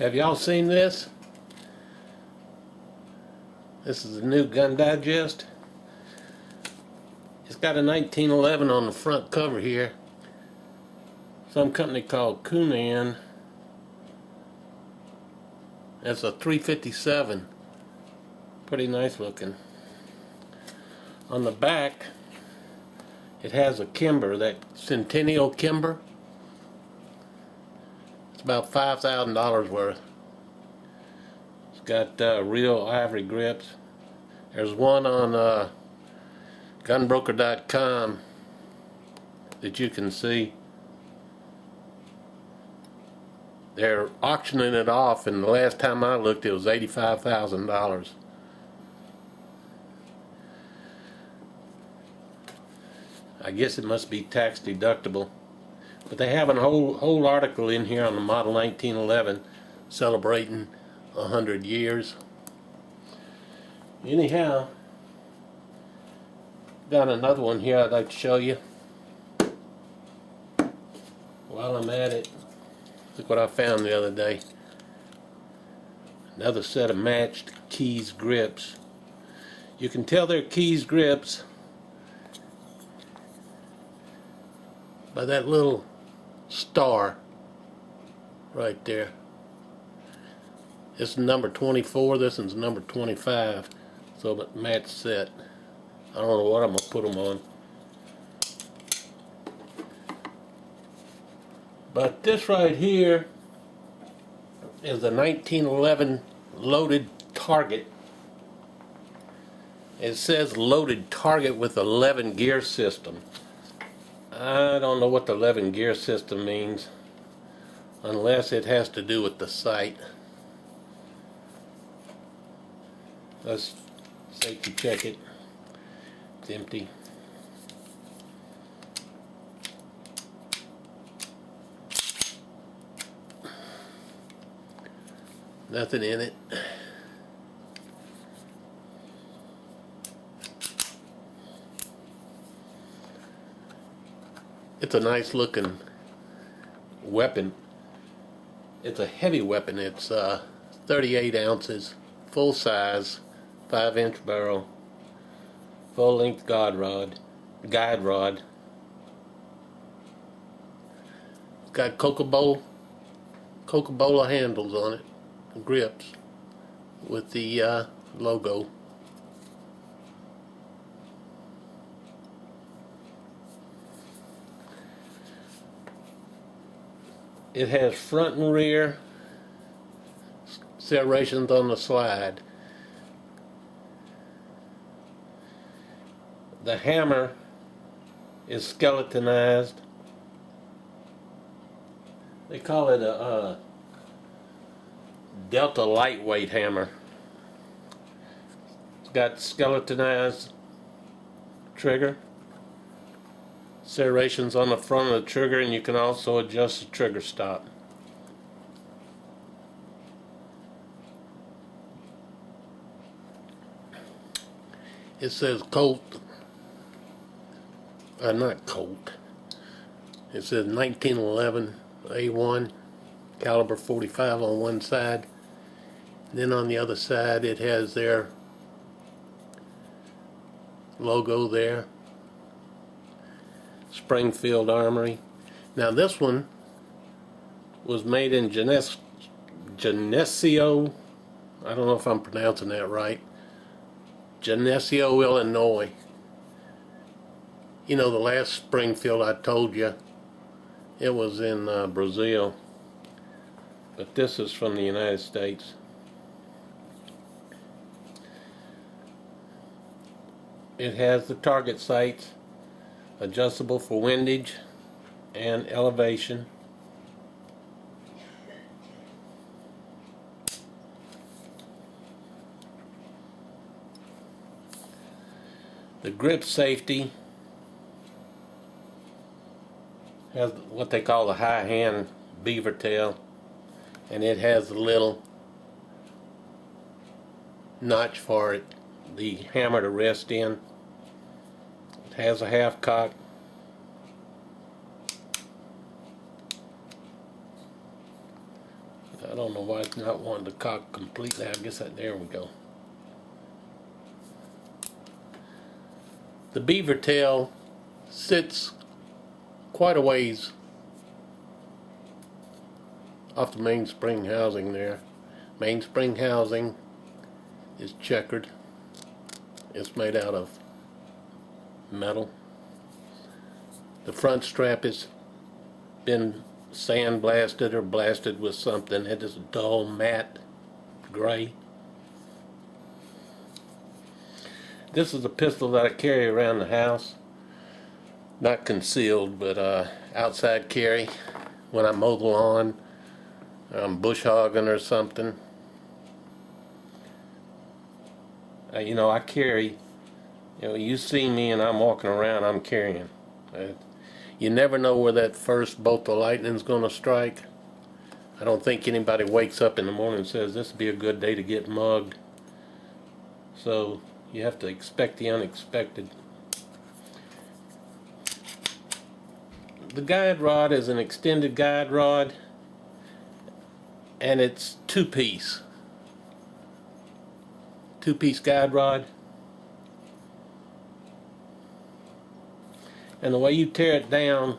Have y'all seen this? This is a new Gun Digest. It's got a 1911 on the front cover here. Some company called Kunan. That's a 357. Pretty nice looking. On the back, it has a Kimber, that Centennial Kimber. It's about $5,000 worth. It's got real ivory grips. There's one on gunbroker.com that you can see. They're auctioning it off, and the last time I looked it was $85,000. I guess it must be tax deductible. But they have a whole article in here on the model 1911 celebrating 100 years. Anyhow, got another one here I'd like to show you. While I'm at it, look what I found the other day. Another set of matched keys grips. You can tell they're keys grips by that little star right there. This is number 24, this one's number 25. So a match set. I don't know what I'm going to put them on. But this right here is a 1911 loaded target. It says loaded target with 11 gear system. I don't know what the 11 gear system means, unless it has to do with the sight. Let's safety check it. It's empty. Nothing in it. It's a nice looking weapon. It's a heavy weapon. It's 38 ounces, full size, 5-inch barrel, full length guide rod. It's got Coca-Cola handles on it, grips with the logo. It has front and rear serrations on the slide. The hammer is skeletonized. They call it a Delta lightweight hammer. It's got skeletonized trigger, serrations on the front of the trigger, and you can also adjust the trigger stop. It says Colt, not Colt, it says 1911 A1 caliber 45 on one side. Then on the other side it has their logo there, Springfield Armory. Now this one was made in Geneseo, I don't know if I'm pronouncing that right, Geneseo, Illinois. You know, the last Springfield I told you, it was in Brazil, but this is from the United States. It has the target sights, adjustable for windage and elevation. The grip safety has what they call the high hand beaver tail, and it has a little notch for it, the hammer to rest in. It has a half cock. I don't know why it's not wanting to cock completely. I guess there we go. The beaver tail sits quite a ways off the mainspring housing there. Mainspring housing is checkered. It's made out of metal. The front strap has been sandblasted or blasted with something. It is dull matte gray. This is a pistol that I carry around the house. Not concealed, but outside carry when I mow the lawn, I'm bush hogging or something. I carry, you see me and I'm walking around, I'm carrying. You never know where that first bolt of lightning's going to strike. I don't think anybody wakes up in the morning and says this would be a good day to get mugged. So you have to expect the unexpected. The guide rod is an extended guide rod, and it's two-piece guide rod. And the way you tear it down,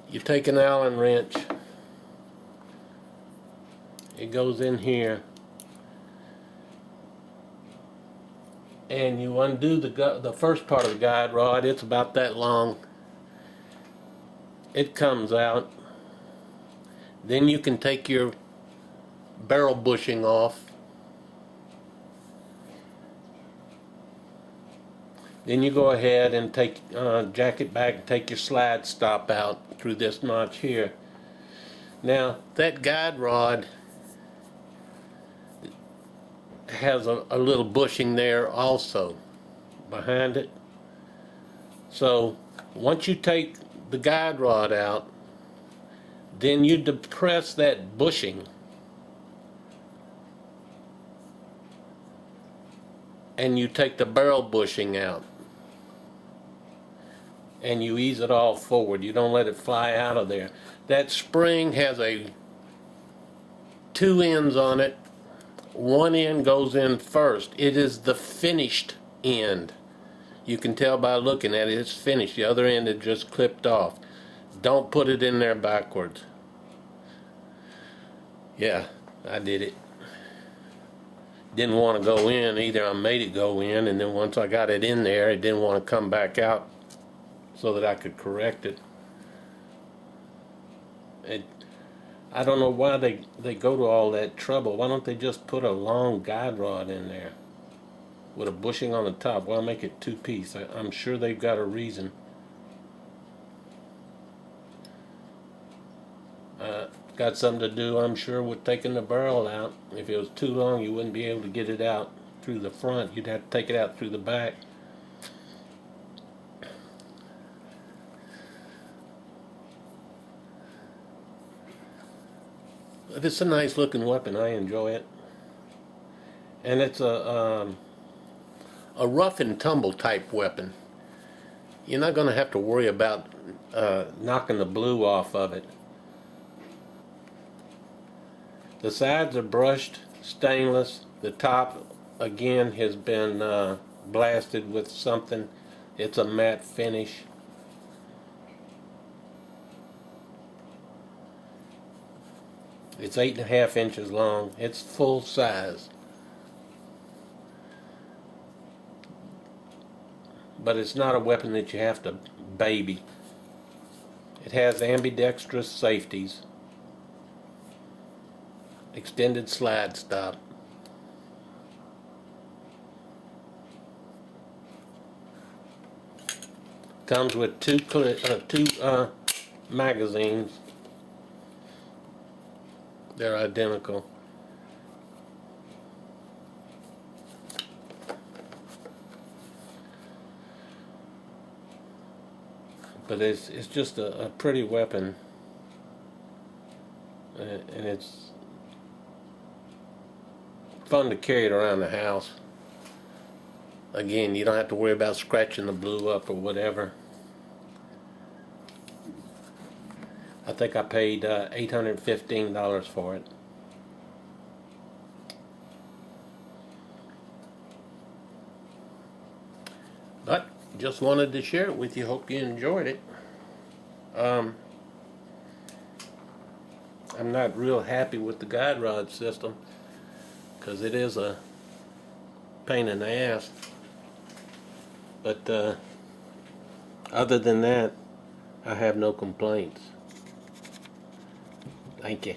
you take an Allen wrench, it goes in here, and you undo the first part of the guide rod. It's about that long. It comes out. Then you can take your barrel bushing off. Then you go ahead and jack it back and take your slide stop out through this notch here. Now that guide rod has a little bushing there also behind it. So once you take the guide rod out, then you depress that bushing and you take the barrel bushing out and you ease it all forward. You don't let it fly out of there. That spring has two ends on it. One end goes in first. It is the finished end. You can tell by looking at it, it's finished. The other end is just clipped off. Don't put it in there backwards. Yeah, I did it. Didn't want to go in either. I made it go in, and then once I got it in there, it didn't want to come back out so that I could correct it. I don't know why they go to all that trouble. Why don't they just put a long guide rod in there with a bushing on the top? Well, make it two-piece. I'm sure they've got a reason. Got something to do, I'm sure, with taking the barrel out. If it was too long, you wouldn't be able to get it out through the front. You'd have to take it out through the back. But it's a nice looking weapon. I enjoy it. And it's a rough and tumble type weapon. You're not going to have to worry about knocking the blue off of it. The sides are brushed stainless. The top, again, has been blasted with something. It's a matte finish. It's 8.5 inches long. It's full size. But it's not a weapon that you have to baby. It has ambidextrous safeties. Extended slide stop. Comes with two magazines. They're identical. But it's just a pretty weapon, and it's fun to carry it around the house. Again, you don't have to worry about scratching the blue up or whatever. I think I paid $815 for it. But just wanted to share it with you. Hope you enjoyed it. I'm not real happy with the guide rod system because it is a pain in the ass. But other than that, I have no complaints. Thank you.